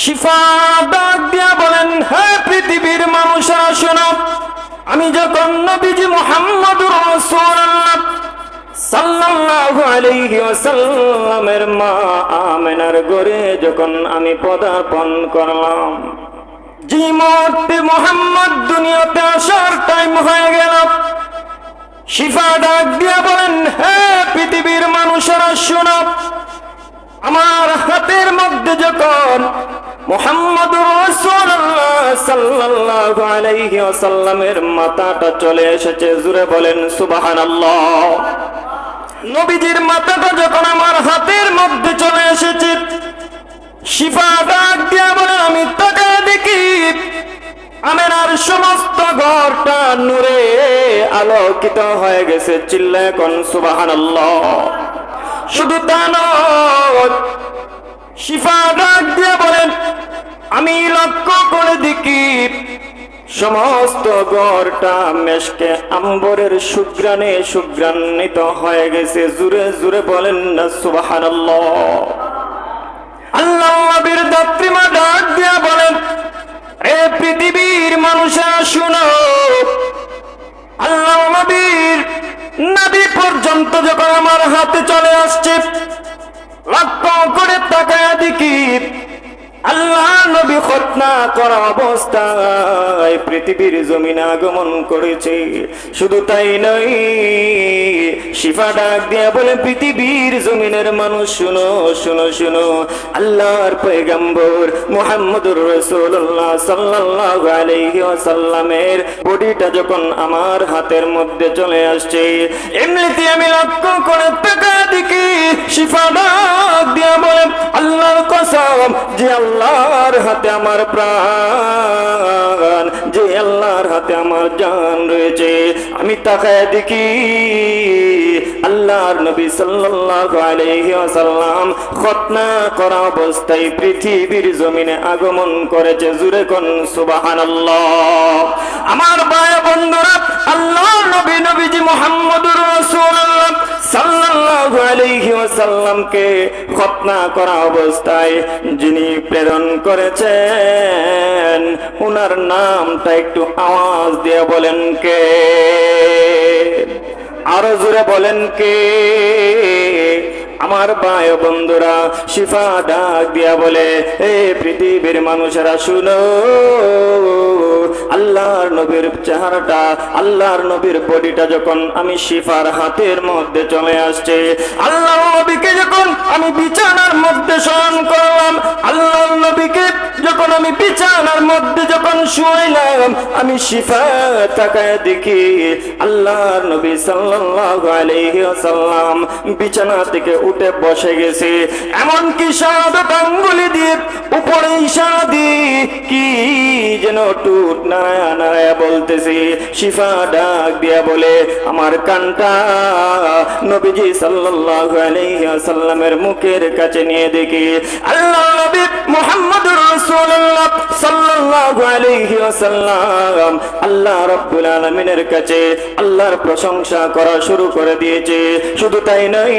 শিফা ডাক দিয়া বলেন, হে পৃথিবীর মানুষেরা শোনো, আমি যখন নবীজি মুহাম্মদুর রাসূলুল্লাহ সাল্লাল্লাহু আলাইহি ওয়াসাল্লামের মা আমেনার ঘরে যখন আমি পদার্পণ করলাম, যে মুহূর্তে মুহাম্মদ দুনিয়াতে আসার টাইম হয়ে গেল, শিফা ডাক দিয়া বলেন, হে পৃথিবীর মানুষেরা শোনো, আমার হাতের মধ্যে যখন মুহাম্মদুর রাসূলুল্লাহ সাল্লাল্লাহু আলাইহি ওয়াসাল্লামের মাথাটা চলে এসেছে, জোরে বলেন সুবহানাল্লাহ। নবীজির মাথাটা যখন আমার হাতের মধ্যে চলে এসেছে, শিফা ডাক দিয়া বলেন, আমি তাকায় দেখি আমেনার সমস্ত ঘরটা নূরে আলোকিত হয়ে গেছে। চিল্লায় কোন সুবহানাল্লাহ। শুধু তা নয়, শিফা ডাক দিয়ে বলেন, আমি লক্ষ্য করে দেখি সমস্ত ঘরটা মেশকে আম্বরের সুঘ্রাণে সুঘ্রান্বিত হয়ে গেছে। জুরে জুরে বলেন না সুবহানাল্লাহ। আল্লাহ নবীর দাত্রীমা ডাক দিয়া বলেন, এ পৃথিবীর মানুষেরা শুনো, আল্লাহ নবীর নাভি পর্যন্ত যখন আমার হাতে চলে আসছে, লক্ষ্য করে তাকায়া দেখি আল্লাহ নবী খতনা করা অবস্থায় পৃথিবীর জমিনে আগমন করেছে। শুধু তাই নয়, শিফা ডাক দিয়া বলে, পৃথিবীর জমিনের মানুষ শুনো শুনো শুনো, আল্লাহর পয়গম্বর মুহাম্মদুর রাসূলুল্লাহ সাল্লাল্লাহু আলাইহি ওয়াসাল্লামের বডিটা যখন আমার হাতের মধ্যে চলে আসছে, এমনিতে আমি লক্ষ্য করে তাকায়া দেখি শিফা ডাক দিয়া বলে, আল্লাহর কসম, যে আল্লাহর হাতে আমার প্রাণ, যে আল্লাহর হাতে আমার জান রয়েছে, আমি তাকায় দেখি আল্লাহর নবী সাল্লাল্লাহু আলাইহি ওয়াসাল্লাম খতনা করা অবস্থায় পৃথিবীর জমিনে আগমন করেছে। জুরে কোন সুবহানাল্লাহ। আমার ভাই বন্ধুরা, আল্লাহর নবী নবীজি মুহাম্মদুর রাসূলুল্লাহ সাল্লাল্লাহু আলাইহি ওয়াসাল্লামকে খতনা করা অবস্থায় যিনি প্রেরণ করেছেন, ওনার নামটা একটু আওয়াজ দিয়ে বলেন কে? আরো জোরে বলেন কে? আমার ভাই বন্ধুরা, শিফা ডাক দিয়া বলে, হে পৃথিবীর মানুষেরা শুনো, আল্লাহর নবীর চেহারাটা, আল্লাহর নবীর বডিটা যখন আমি শিফার হাতের মধ্যে চলে আসছে, আল্লাহর নবীকে যখন আমি বিছানার মধ্যে শয়ন করলাম, আল্লাহর নবীকে যখন আমি বিছানার মধ্যে যখন শুয়াইলাম, আমি শিফা তাকায় দেখি আল্লাহর নবী সাল্লাল্লাহু আলাইহি ওয়াসাল্লাম বিছানা থেকে উঠে বসে গেছে। এমনকি শাহাদাত আঙ্গুলি দিয়ে উপরে ইশারা দিয়ে কি যেন টুট নারায়া নারায়া বলতেছে। শিফা ডাক দিয়া বলে, আমার কানটা নবীজি সাল্লাল্লাহু আলাইহি ওয়াসাল্লামের মুখের কাছে নিয়ে দেখি আল্লাহর নবী মুহাম্মদুর রাসূলুল্লাহ সাল্লাল্লাহু আলাইহি ওয়াসাল্লাম আল্লাহ রাব্বুল আলামিনের কাছে আল্লাহর প্রশংসা করা শুরু করে দিয়েছে। শুধু তাই নয়,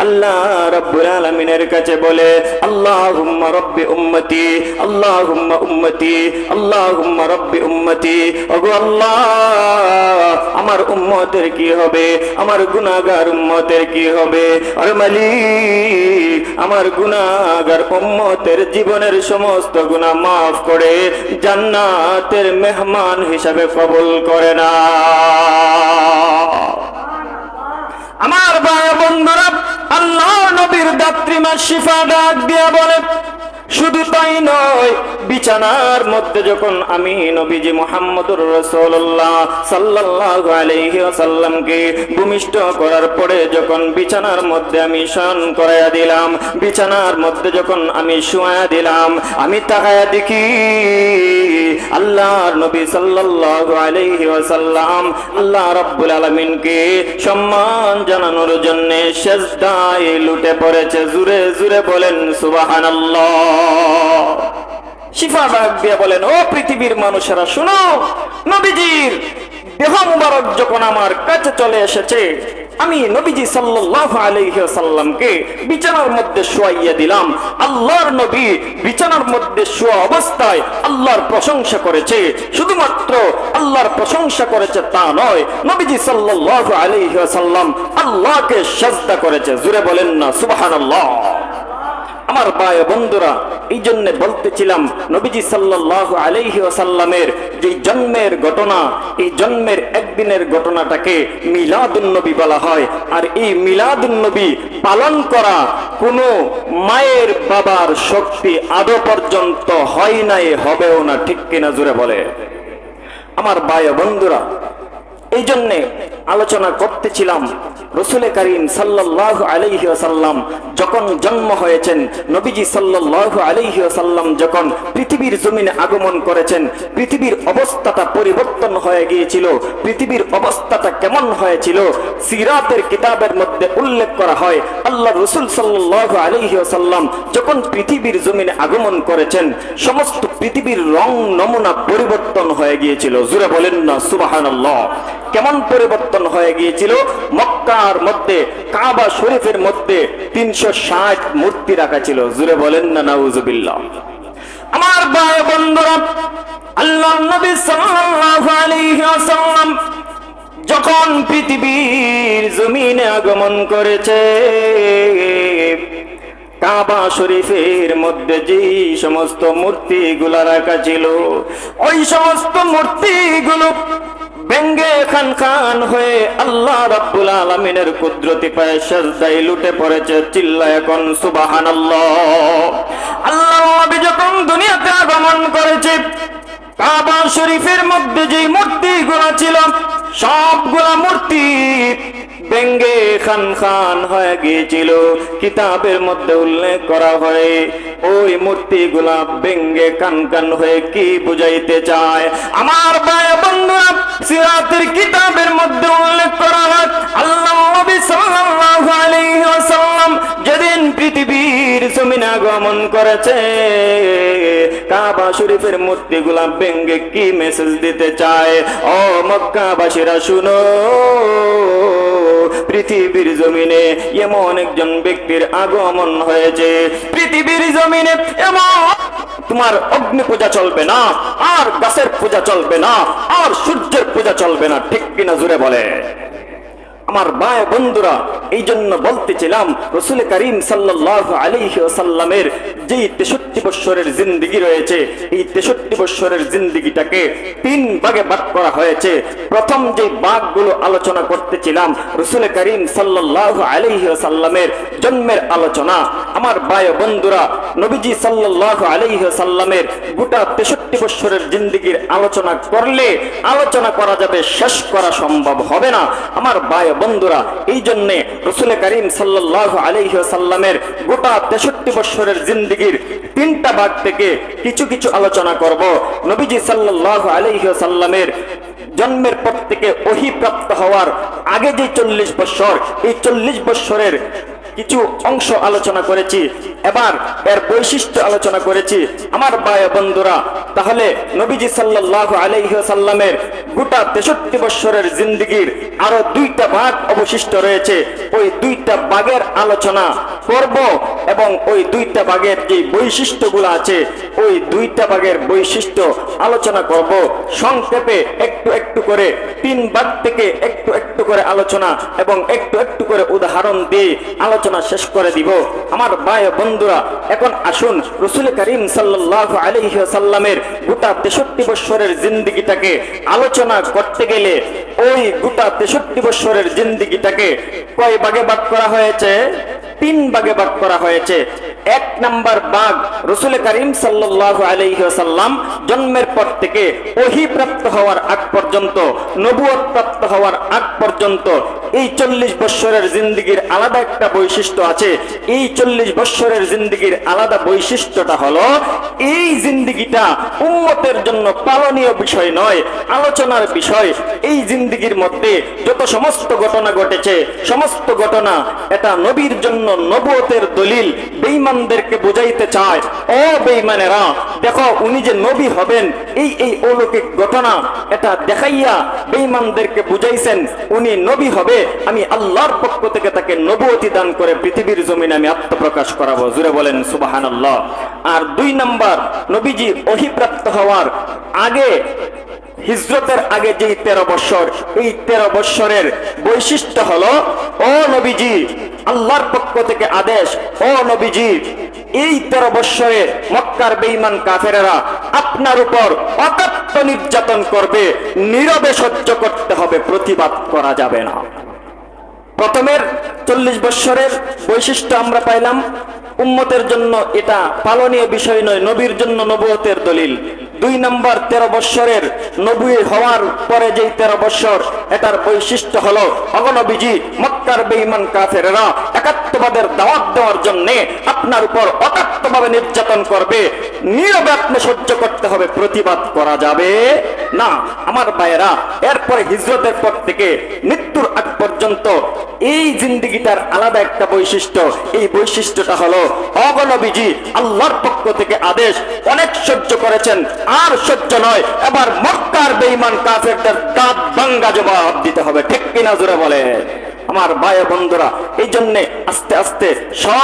আল্লাহ রাব্বুল আলামিনের কাছে বলে, আল্লাহুম্মা রাব্বি উম্মতি, আল্লাহুম্মা উম্মতি, আল্লাহুম্মা রাব্বি উম্মতি। ওগো আল্লাহ, আমার উম্মতের কি হবে, আমার গুনাহগার উম্মতের কি হবে? আর মালিক, আমার গুনাহগার উম্মতের জীবনের সমস্ত গুনাহ মাফ করে জান্নাতের মেহমান হিসাবে কবুল করে না। আমার ভাই বন্ধুরা, আল্লাহ নবীর দাত্রীমা শিফা ডাক দিয়া বলে, শুধু তাই নয়, বিছানার মধ্যে যখন আমি নবীজি মুহাম্মদুর রাসূলুল্লাহ সাল্লাল্লাহু আলাইহি ওয়াসাল্লামকে ভূমিষ্ঠ করার পরে যখন বিছানার মধ্যে আমি শয়ন করাইয়া দিলাম, বিছানার মধ্যে যখন আমি শুয়াইয়া দিলাম, আমি তাকায়া দেখি আল্লাহর নবী সাল্লাল্লাহু আলাইহি ওয়াসাল্লাম আল্লাহ রাব্বুল আলামিনকে সম্মান জানানোর জন্য সিজদায় লুটে পড়েছে। জুরে জুরে বলেন সুবহানাল্লাহ। শিফা ডাক দিয়ে বলেন, ও পৃথিবীর মানুষেরা শুনো, নবীজির দেহ মুবারক যখন আমার কাছে চলে এসেছে, আমি নবীজি সাল্লাল্লাহু আলাইহি ওয়াসাল্লামকে বিছানার মধ্যে শোয়াইয়া দিলাম। আল্লাহর নবী বিছানার মধ্যে শোয়া অবস্থায় আল্লাহর প্রশংসা করেছে। শুধুমাত্র আল্লাহর প্রশংসা করেছে তা নয়, নবীজি সাল্লাল্লাহু আলাইহি ওয়াসাল্লাম আল্লাহকে সিজদা করেছে। জোরে বলেন না সুবহানাল্লাহ। আমার ভাই বন্ধুরা, এই জন্য বলতেছিলাম নবীজি সাল্লাল্লাহু আলাইহি ওয়াসাল্লামের যে জন্মের ঘটনা, এই জন্মের একদিনের ঘটনাটাকে মিলাদুন নবী বলা হয়। আর এই মিলাদুন নবী পালন করা কোনো মায়ের বাবার শক্তি আদৌ পর্যন্ত হয় নাই, হবেও না। ঠিক কিনা জোরে বলে আমার ভাই বন্ধুরা। এই জন্যে আলোচনা করতেছিলাম রাসূল করিম সাল্লাল্লাহু আলাইহি ওয়াসাল্লাম যখন জন্ম হয়েছেন, নবীজি সাল্লাল্লাহু আলাইহি ওয়াসাল্লাম যখন পৃথিবীর জমিনে আগমন করেছেন, পৃথিবীর অবস্থাটা পরিবর্তন হয়ে গিয়েছিল। পৃথিবীর অবস্থাটা কেমন হয়েছিল সিরাতের কিতাবের মধ্যে উল্লেখ করা হয়। আল্লাহ রাসূল সাল্লাল্লাহু আলাইহি ওয়াসাল্লাম যখন পৃথিবীর জমিনে আগমন করেছেন, সমস্ত পৃথিবীর রং নমুনা পরিবর্তন হয়ে গিয়েছিল। জোরে বলেন না সুবহানাল্লাহ। কেমন পরিবর্তন হয়ে গিয়েছিল? মক্কার মধ্যে কাবা শরীফের মধ্যে 360 মূর্তি রাখা ছিল। জোরে বলেন না নাউজুবিল্লাহ। আমার ভাই বন্ধুরা, আল্লাহর নবী সাল্লাল্লাহু আলাইহি ওয়াসাল্লাম যখন পৃথিবীর জমিনে আগমন করেছে, কাবা শরীফের মধ্যে যে সমস্ত মূর্তিগুলো রাখা ছিল, ওই সমস্ত মূর্তিগুলো ব্যঙ্গে খান খান হয়ে আল্লাহ রাব্বুল আলামিনের কুদরতি পায়ে সিজদায় লুটে পড়েছে। চিল্লায় এখন সুবহানাল্লাহ। আল্লাহর নবী যখন দুনিয়াতে আগমন করেছে, কাবা শরীফের মধ্যে যে মূর্তিগুলো ছিল, সবগুলা মূর্তি ব্যঙ্গে খান খান হয়ে গিয়েছিল। কিতাবের মধ্যে উল্লেখ করা হয় ওই মূর্তিগুলা ব্যঙ্গে কান কান হয়ে কি বুঝাইতে চায়। আমার ভাই বন্ধুরা, সিরাতের কিতাবের মধ্যে উল্লেখ করা হয় আল্লাহ নবী সাল্লাল্লাহু আলাইহি ওয়াসাল্লাম যেদিন পৃথিবীর জমিনে আগমন করেছে, কাবা শরীফের মূর্তিগুলা ব্যঙ্গে কি মেসেজ দিতে চায়? ও মক্কাবাসীরা শুনো, পৃথিবীর জমিনে এমন একজন ব্যক্তির আগমন হয়েছে, পৃথিবীর জমিনে এমন তোমার অগ্নি পূজা চলবে না, আর গাছের পূজা চলবে না, আর সূর্যের পূজা চলবে না। ঠিক কিনা জোরে বলে আমার ভাই বন্ধুরা। এই জন্য বলতেছিলাম রাসূল করিম সাল্লাল্লাহু আলাইহি ওয়াসাল্লামের যে 63 বছরের জিন্দেগি রয়েছে, এই 63 বছরের জিন্দেগিটাকে 3 ভাগে ভাগ করা হয়েছে। প্রথম যে ভাগগুলো আলোচনা করতেছিলাম রাসূল করিম সাল্লাল্লাহু আলাইহি ওয়াসাল্লামের জন্মের আলোচনা। আমার ভাই বন্ধুরা, নবীজি সাল্লাল্লাহু আলাইহি ওয়াসাল্লামের গোটা 63 বছরের জিন্দেগির আলোচনা করলে আলোচনা করা যাবে, শেষ করা সম্ভব হবে না। আমার ভাই বন্ধুরা, এই জন্য রাসূল করিম সাল্লাল্লাহু আলাইহি ওয়াসাল্লামের গোটা 63 বছরের জিন্দেগির 3টা ভাগ থেকে কিছু কিছু আলোচনা করব। নবীজি সাল্লাল্লাহু আলাইহি ওয়াসাল্লামের জন্মের পর থেকে ওহী প্রাপ্ত হওয়ার আগে যে 40 বছর, এই 40 বছরের কিছু অংশ আলোচনা করেছি, এবার এর বৈশিষ্ট্য আলোচনা করেছি। আমার ভাই বন্ধুরা, তাহলে নবীজি সাল্লাল্লাহু আলাইহি ওয়াসাল্লামের গোটা 63 বছরের জিন্দেগির আরো 2টা ভাগ অবশিষ্ট রয়েছে। ওই 2টা ভাগের আলোচনা করব এবং ওই 2টা ভাগের যে বৈশিষ্ট্যগুলো আছে, ওই 2টা ভাগের বৈশিষ্ট্য আলোচনা করব সংক্ষেপে, একটু একটু করে 3 ভাগ থেকে একটু একটু করে আলোচনা এবং একটু একটু করে উদাহরণ দিয়ে আলোচনা শেষ করে দিব। আমার ভাই বন্ধুরা, এখন আসুন রাসূল করিম সাল্লাল্লাহু আলাইহি ওয়াসাল্লামের গোটা 63 বছরের জিন্দেগিটাকে আলোচনা করতে গেলে ওই গোটা 63 বছরের জিন্দেগিটাকে কয় ভাগে ভাগ করা হয়েছে? 3 ভাগে ভাগ করা হয়েছে। 1 নাম্বার ভাগ রাসূল করিম সাল্লাল্লাহু আলাইহি ওয়াসাল্লাম জন্মের পর থেকে ওহী প্রাপ্ত হওয়ার আগ পর্যন্ত, নবুয়ত প্রাপ্ত হওয়ার আগ পর্যন্ত এই 40 বছরের জিন্দেগির আলাদা একটা বৈশিষ্ট্য আছে। এই 40 বছরের জিন্দেগির আলাদা বৈশিষ্ট্যটা হলো এই জিন্দেগিটা উম্মতের জন্য পালনীয় বিষয় নয়, আলোচনার বিষয়। এই জিন্দেগির মধ্যে যত সমস্ত ঘটনা ঘটেছে, সমস্ত ঘটনা এটা নবীর জন্য নবুয়তের দলিল। বেঈমান বেঈমানদেরকে বুঝাইতে চায়, ও বেঈমানেরা দেখো উনি যে নবী হবেন এই অলৌকিক ঘটনা এটা দেখাইয়া বেঈমানদেরকে বুঝাইছেন উনি নবী হবে, আমি আল্লাহর পক্ষ থেকে তাকে নবুয়তি দান করে পৃথিবীর জমিনে আমি আত্মপ্রকাশ করাবো। জুড়ে বলেন সুবহানাল্লাহ। আর 2 নাম্বার, নবীজি ওহীপ্রাপ্ত হওয়ার আগে, হিজরতের আগে যেই 13 বছর, এই 13 বছরের বৈশিষ্ট্য হলো, ও নবীজি আল্লাহর পক্ষ থেকে আদেশ, ও নবীজি এই 13 বছরে মক্কার বেঈমান কাফেরেরা আপনার উপর অকাট্য নির্যাতন করবে, নীরবে সহ্য করতে হবে, প্রতিবাদ করা যাবে না। প্রথমের 40 বছরের বৈশিষ্ট্য আমরা পাইলাম, উম্মতের জন্য এটা পালনীয় বিষয় নয়, নবীর জন্য নবুয়তের দলিল। 2 নাম্বার 13 বছরের নবী হওয়ার পরে যেই 13 বছর, এটার বৈশিষ্ট্য হলো, অগনবীজি মক্কার বেঈমান কাফেরেরা একাত্মবাদের দাওয়াত দেওয়ার জন্য আপনার উপর অকাট্যভাবে নির্যাতন করবে, নীরবে আপনি সহ্য করতে হবে, প্রতিবাদ করা যাবে না। আমার ভাইয়েরা, এরপরে হিজরতের পর থেকে মৃত্যুর আগ পর্যন্ত এই জিন্দেগিটার আলাদা একটা বৈশিষ্ট্য, এই বৈশিষ্ট্যটা হলো অগনবীজি আল্লাহর পক্ষ থেকে আদেশ, অনেক সহ্য করেছেন, আর সহ্য নয়, এবার মক্কার বেঈমান কাফেরদের দাঁত ভাঙ্গা জবাব দিতে হবে। ঠিক কিনা জোরে বলে আমার ভাই বন্ধুরা। এই জন্য আস্তে আস্তে সব